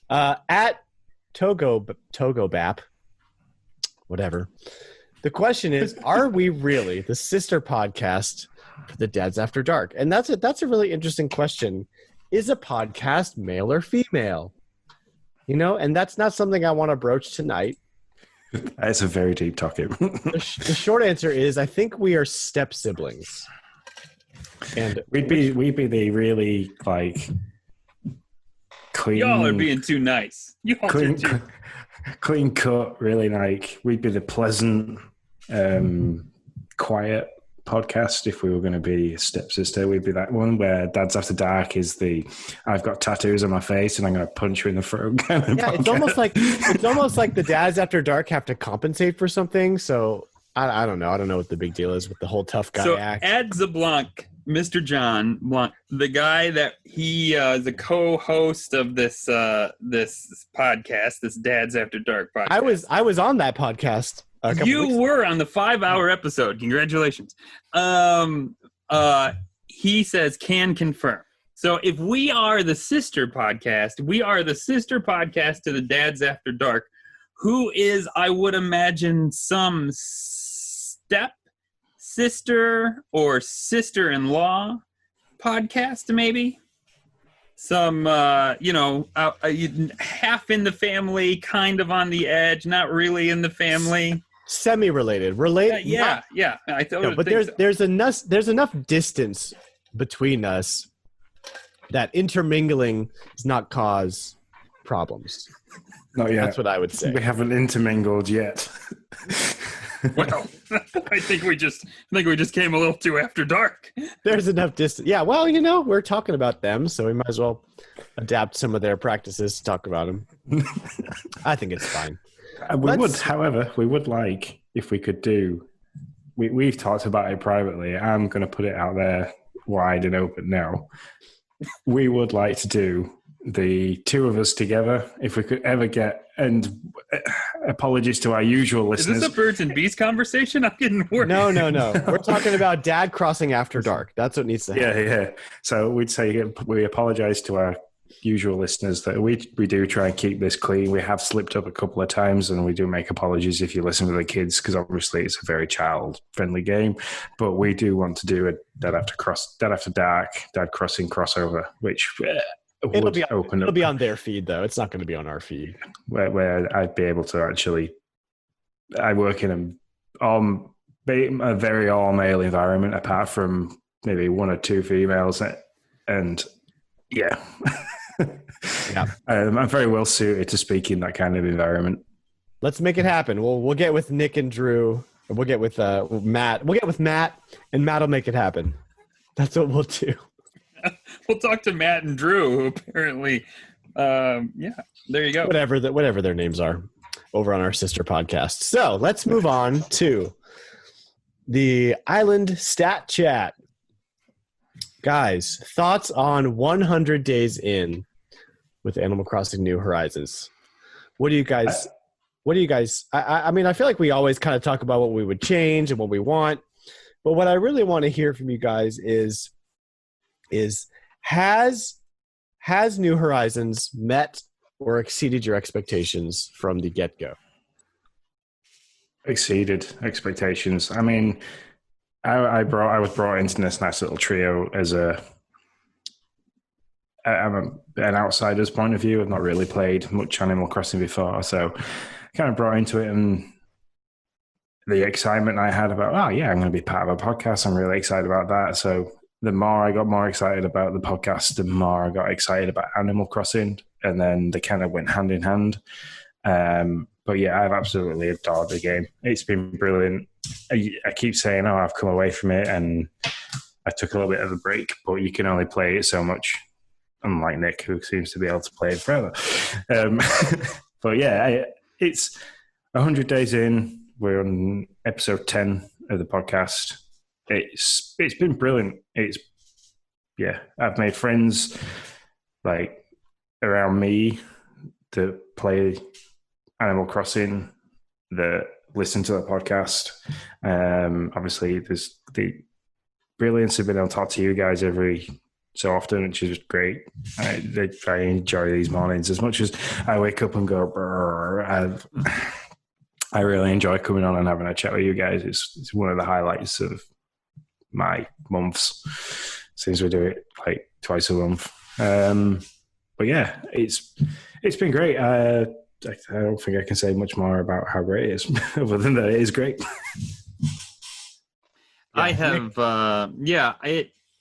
at Togobap, whatever. The question is: are we really the sister podcast for the Dads After Dark? And that's a really interesting question. Is a podcast male or female? And that's not something I want to broach tonight. It's a very deep topic. The short answer is I think we are step siblings. And we'd be the really like clean. Y'all are being too nice. Clean cut, really like we'd be the pleasant, quiet podcast. If we were going to be a stepsister, we'd be that one where Dads After Dark is I've got tattoos on my face and I'm going to punch you in the throat kind of podcast. It's almost like the Dads After Dark have to compensate for something. So I don't know. I don't know what the big deal is with the whole tough guy act. Ed Zablanc, Mr. John Blanc, the guy that he is a co-host of this podcast, this Dads After Dark podcast. I was on that podcast. You were on the 5-hour episode. Congratulations. He says can confirm. So if we are the sister podcast, we are the sister podcast to the Dads After Dark, who is, I would imagine, some step sister or sister-in-law podcast, maybe. Some, half in the family, kind of on the edge, not really in the family. Semi-related. Yeah. I thought. No, but there's enough distance between us that intermingling does not cause problems. Not yet. That's what I would say. We haven't intermingled yet. Well, I think we just came a little too after dark. There's enough distance. Yeah, well, we're talking about them, so we might as well adapt some of their practices to talk about them. I think it's fine. However, we would like, if we could do, we've talked about it privately. I'm going to put it out there wide and open now. We would like to do the two of us together, if we could ever get, and apologies to our usual listeners. Is this a birds and bees conversation? I'm getting worried. No. We're talking about Dad crossing after dark. That's what needs to happen. Yeah. So we'd say we apologize to our usual listeners that we do try and keep this clean. We have slipped up a couple of times, and we do make apologies if you listen with the kids, because obviously it's a very child-friendly game. But we do want to do a Dad After Dark, Dad Crossing crossover, which it'll be on their feed, though. It's not going to be on our feed. Where I'd be able to actually, I work in a very all-male environment, apart from maybe one or two females, and yeah. Yeah. I'm very well suited to speak in that kind of environment. Let's make it happen. We'll get with Nick and Drew. We'll get with Matt. We'll get with Matt, and Matt will make it happen. That's what we'll do. We'll talk to Matt and Drew, who apparently, there you go. Whatever their names are, over on our sister podcast. So let's move on to the Island Stat Chat. Guys, thoughts on 100 days in with Animal Crossing New Horizons? What do you guys? I mean, I feel like we always kind of talk about what we would change and what we want, but what I really want to hear from you guys is has New Horizons met or exceeded your expectations from the get-go? Exceeded expectations. I mean, I was brought into this nice little trio as an outsider's point of view. I've not really played much Animal Crossing before, so kind of brought into it, and the excitement I had about, I'm going to be part of a podcast. I'm really excited about that. So the more I got more excited about the podcast, the more I got excited about Animal Crossing, and then they kind of went hand in hand. But yeah, I've absolutely adored the game. It's been brilliant. I keep saying, I've come away from it and I took a little bit of a break, but you can only play it so much, unlike Nick, who seems to be able to play it forever. But yeah, it's 100 days in. We're on episode 10 of the podcast. It's been brilliant. I've made friends like around me that play Animal Crossing, that listen to the podcast. Obviously, there's the brilliance of being able to talk to you guys every so often, which is great. I enjoy these mornings as much as I wake up and go, I really enjoy coming on and having a chat with you guys. It's one of the highlights of my months, since we do it like twice a month. But yeah, it's been great. I don't think I can say much more about how great it is, other than that it is great. I have,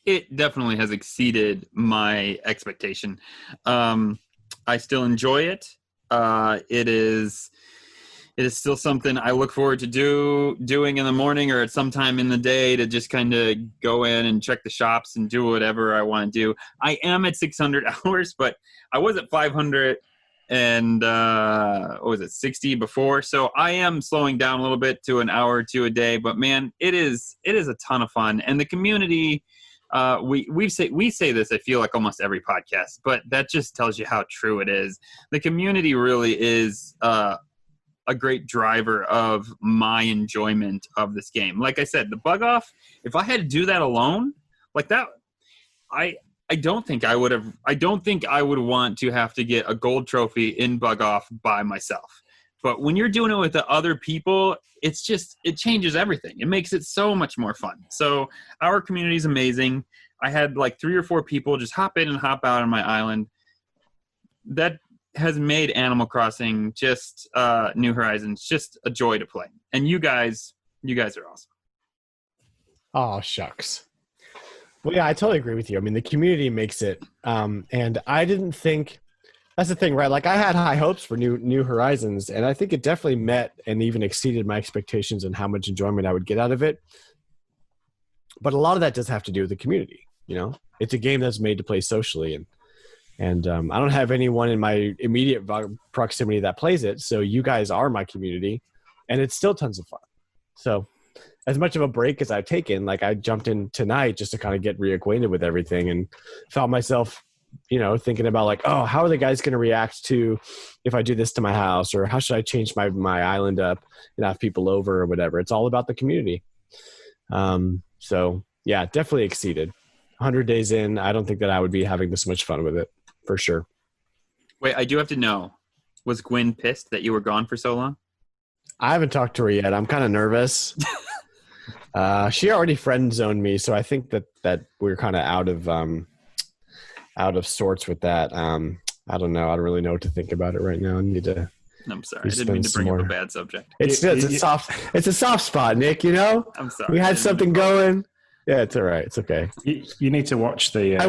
it definitely has exceeded my expectation. I still enjoy it. It is still something I look forward to doing in the morning or at some time in the day, to just kind of go in and check the shops and do whatever I want to do. I am at 600 hours, but I was at 500 and 60 before. So I am slowing down a little bit to an hour or two a day, but man, it is a ton of fun. And the community, we say this, I feel like almost every podcast, but that just tells you how true it is. The community really is, a great driver of my enjoyment of this game. Like I said, the bug off, if I had to do that alone, like that, I don't think I would want to have to get a gold trophy in bug off by myself. But when you're doing it with the other people, it changes everything. It makes it so much more fun. So our community is amazing. I had like 3 or 4 people just hop in and hop out on my island. That has made Animal Crossing, just New Horizons, just a joy to play. And you guys are awesome. Oh, shucks. Well, yeah, I totally agree with you. I mean, the community makes it, and I didn't think that's the thing, right? Like I had high hopes for New Horizons, and I think it definitely met and even exceeded my expectations and how much enjoyment I would get out of it. But a lot of that does have to do with the community. You know, it's a game that's made to play socially, and I don't have anyone in my immediate proximity that plays it. So you guys are my community, and it's still tons of fun. So as much of a break as I've taken, like I jumped in tonight just to kind of get reacquainted with everything and found myself, you know, thinking about like, oh, how are the guys going to react to if I do this to my house, or how should I change my island up and have people over or whatever. It's all about the community. So yeah, definitely exceeded. 100 days in, I don't think that I would be having this much fun with it for sure. Wait, I do have to know, was Gwen pissed that you were gone for so long? I haven't talked to her yet. I'm kind of nervous. She already friend zoned me, so I think that we're kind of out of sorts with that. I don't know. I don't really know what to think about it right now. I need to. I'm sorry. I didn't mean to bring up a bad subject. It's a soft spot, Nick. You know. I'm sorry. We had something going. Yeah, it's all right. It's okay. You need to watch the. I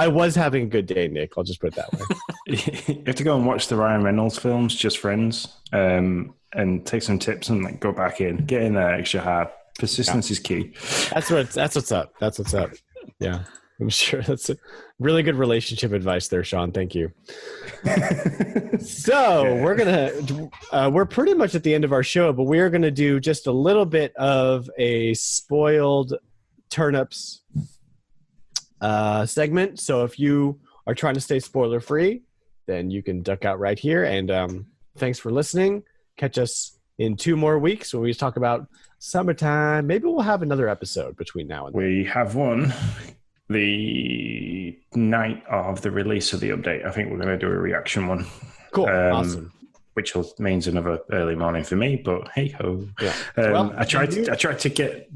was having a good day, Nick. I'll just put it that way. You have to go and watch the Ryan Reynolds films, Just Friends, and take some tips and like go back in, get in there extra hard. Persistence is key. That's what's up. That's what's up. Yeah, I'm sure that's a really good relationship advice there, Sean. Thank you. So we're pretty much at the end of our show, but we're gonna do just a little bit of a spoiled turnips segment. So if you are trying to stay spoiler free, then you can duck out right here. And thanks for listening. Catch us in 2 more weeks when we talk about summertime. Maybe we'll have another episode between now and then. We have one the night of the release of the update. I think we're going to do a reaction one. Cool. Awesome. Which means another early morning for me, but hey ho. Yeah. I tried to get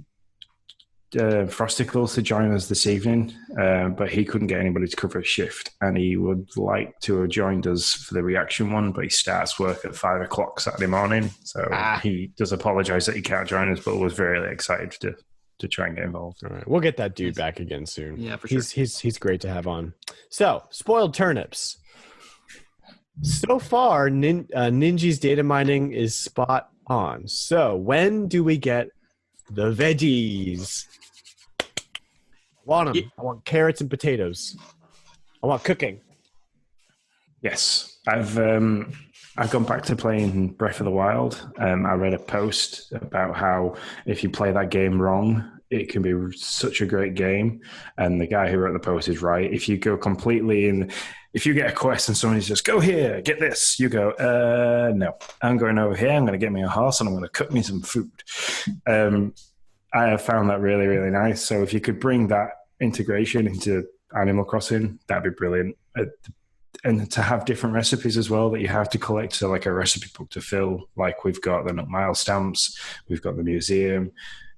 Frosticles to join us this evening, but he couldn't get anybody to cover a shift, and he would like to have joined us for the reaction one, but he starts work at 5:00 Saturday morning, so he does apologize that he can't join us, but was very excited to try and get involved. All right, we'll get that dude back again soon. Yeah, for sure. He's great to have on. So, spoiled turnips. So far, Ninja's data mining is spot on. So, when do we get the veggies? I want them. I want carrots and potatoes. I want cooking. Yes, I've gone back to playing Breath of the Wild. I read a post about how if you play that game wrong, it can be such a great game. And the guy who wrote the post is right. If you go completely in, if you get a quest and somebody says, go here, get this, you go, no, I'm going over here. I'm going to get me a horse and I'm going to cook me some food. I have found that really, really nice. So if you could bring that integration into Animal Crossing, that'd be brilliant. And to have different recipes as well that you have to collect, so like a recipe book to fill, like we've got the Mile stamps, we've got the museum.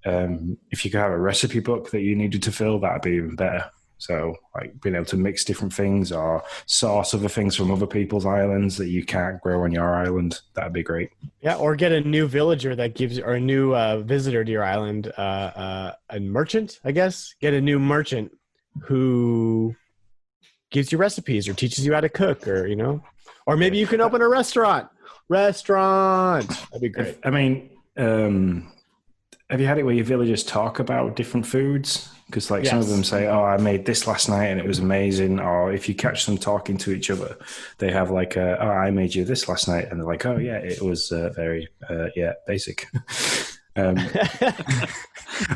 If you could have a recipe book that you needed to fill, that'd be even better. So like being able to mix different things or source other things from other people's islands that you can't grow on your island, that'd be great. Yeah, or get a new villager that gives, or a new visitor to your island, a merchant, I guess. Get a new merchant who gives you recipes or teaches you how to cook, or, you know, or maybe you can open a restaurant. That'd be great. I mean, have you had it where your villagers talk about different foods? Because like some of them say, oh, I made this last night and it was amazing. Or if you catch them talking to each other, they have like, oh, I made you this last night. And they're like, oh, yeah, it was very, basic. That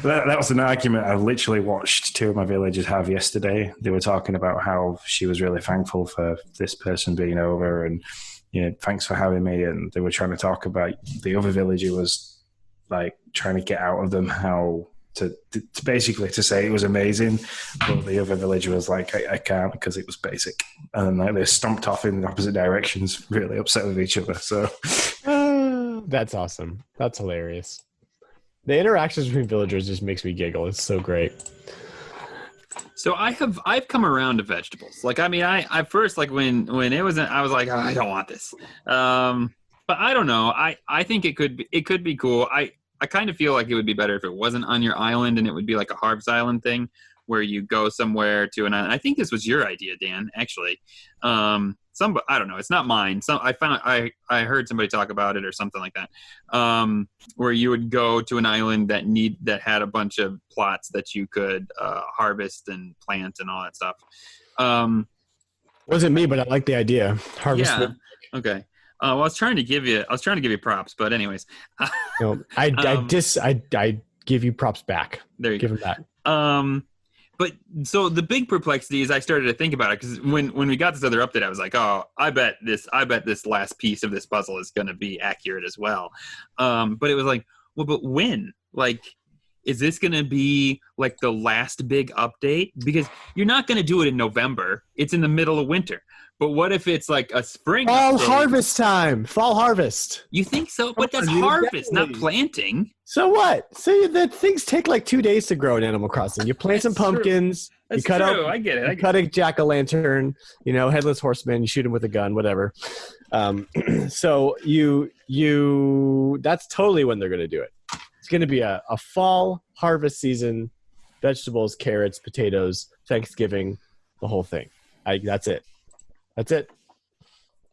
was an argument I literally watched 2 of my villagers have yesterday. They were talking about how she was really thankful for this person being over and, you know, thanks for having me. And they were trying to talk about, the other villager was like trying to get out of them how to basically to say it was amazing, but the other villager was like, I can't because it was basic. And like they stomped off in the opposite directions, really upset with each other. So that's awesome. That's hilarious. The interactions between villagers just makes me giggle. It's so great. So I've come around to vegetables. Like, I mean, I first, like when it wasn't, I was like, oh, I don't want this. But I don't know. I think it could be cool. I kind of feel like it would be better if it wasn't on your island and it would be like a harvest island thing. where you go somewhere to an island. I think this was your idea, Dan, actually. I don't know. It's not mine. I heard somebody talk about it or something like that. Where you would go to an island that had a bunch of plots that you could harvest and plant and all that stuff. Wasn't me, but I like the idea. Harvest. Yeah. Okay. Well, I was trying to give you props, but anyways. I give you props back. There you give go. Them back. But so the big perplexity is I started to think about it because when we got this other update, I was like, oh, I bet this last piece of this puzzle is going to be accurate as well. But it was like, well, but when? Like, is this going to be like the last big update? Because you're not going to do it in November. It's in the middle of winter. But what if it's like a spring fall update? Harvest time? Fall harvest. You think so? But that's harvest, not planting. So what? So that things take like 2 days to grow in Animal Crossing. You plant some pumpkins. That's you cut true. out. I get it. Cut a jack-o'-lantern. Headless horseman. You shoot him with a gun. Whatever. So you. That's totally when they're going to do it. It's going to be a fall harvest season. Vegetables, carrots, potatoes, Thanksgiving, the whole thing. That's it. That's it.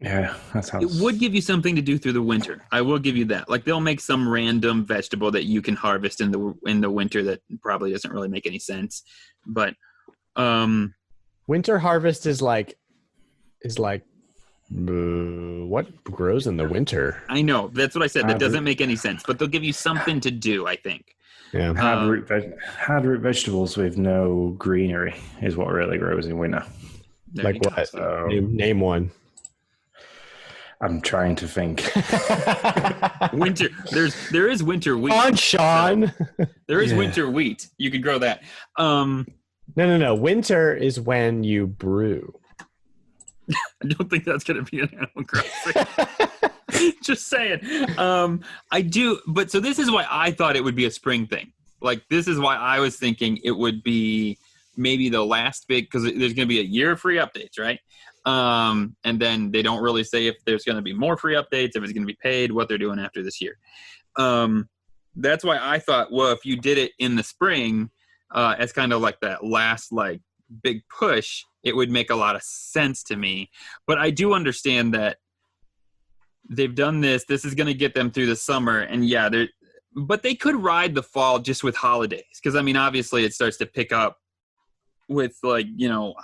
Yeah, that sounds. It would give you something to do through the winter. I will give you that. Like they'll make some random vegetable that you can harvest in the winter that probably doesn't really make any sense. But winter harvest is like what grows in the winter? I know that's what I said. That doesn't make any sense. But they'll give you something to do. I think. Yeah. Hard root vegetables with no greenery is what really grows in winter. Like what? So, name one. I'm trying to think. Winter. There is winter wheat. Come on, Sean. There is winter wheat. You could grow that. No. Winter is when you brew. I don't think that's going to be an Animal Crossing. Just saying. I do. But so this is why I thought it would be a spring thing. Like this is why I was thinking it would be maybe the last big, because there's going to be a year of free updates, right? And then they don't really say if there's going to be more free updates, if it's going to be paid, what they're doing after this year. That's why I thought, well, if you did it in the spring, as kind of like that last like big push, it would make a lot of sense to me. But I do understand that they've done this. This is going to get them through the summer, and but they could ride the fall just with holidays, because I mean, obviously, it starts to pick up with like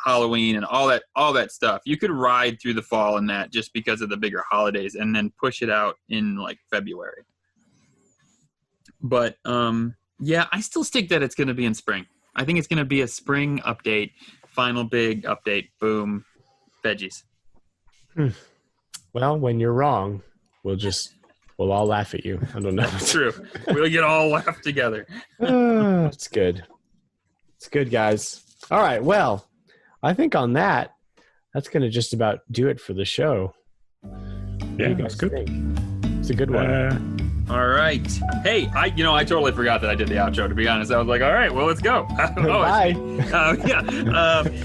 Halloween and all that stuff. You could ride through the fall in that just because of the bigger holidays, and then push it out in like February. But I still stick that it's going to be in spring. I think it's going to be a spring update, final big update. Boom, veggies. Well, when you're wrong, we'll all laugh at you. I don't know. That's true. We'll get all laugh together. It's good. It's good, guys. All right. Well, I think on that's going to just about do it for the show. Yeah, that's good. It's a good one. All right. Hey, I totally forgot that I did the outro, to be honest. I was like, all right, well, let's go. Bye.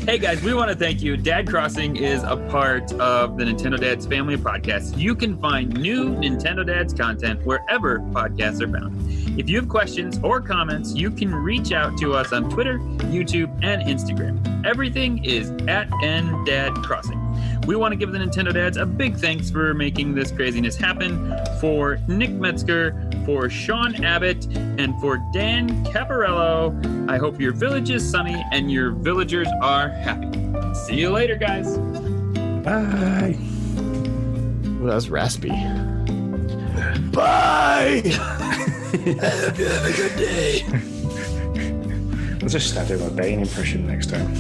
Hey, guys, we want to thank you. Dad Crossing is a part of the Nintendo Dads family of podcasts. You can find new Nintendo Dads content wherever podcasts are found. If you have questions or comments, you can reach out to us on Twitter, YouTube, and Instagram. Everything is at @NDadCrossing. We want to give the Nintendo Dads a big thanks for making this craziness happen. For Nick Metzger, for Sean Abbott, and for Dan Caparello. I hope your village is sunny and your villagers are happy. See you later, guys. Bye. Well, that was raspy. Bye. Have a good day. I'll just start doing my Bane impression next time.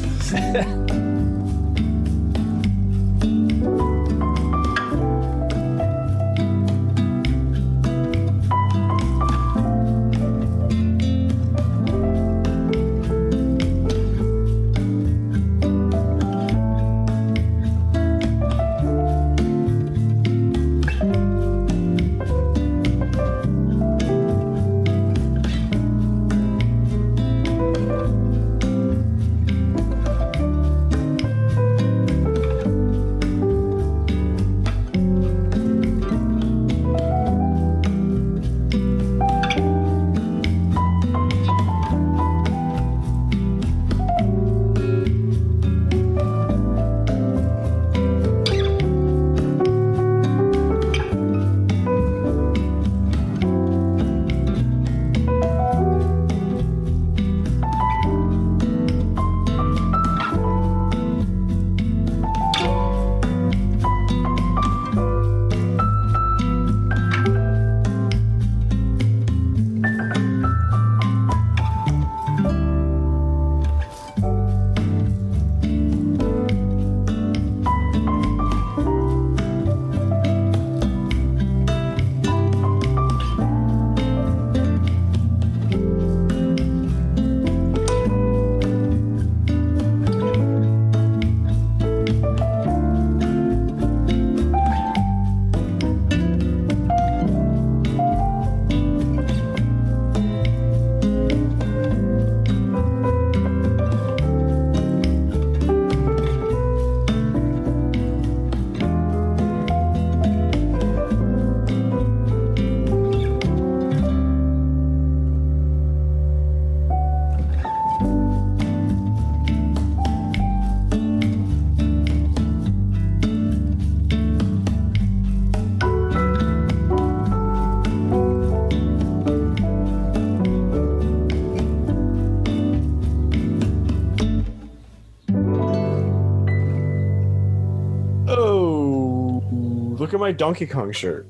Look at my Donkey Kong shirt.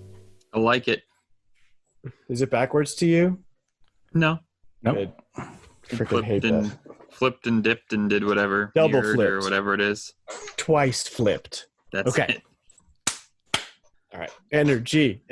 I like it. Is it backwards to you? No. Nope. Good. Freaking hate that. Flipped and dipped and did whatever. Double mirrored flipped. or whatever it is. Twice flipped. That's Okay. it. All right. Energy.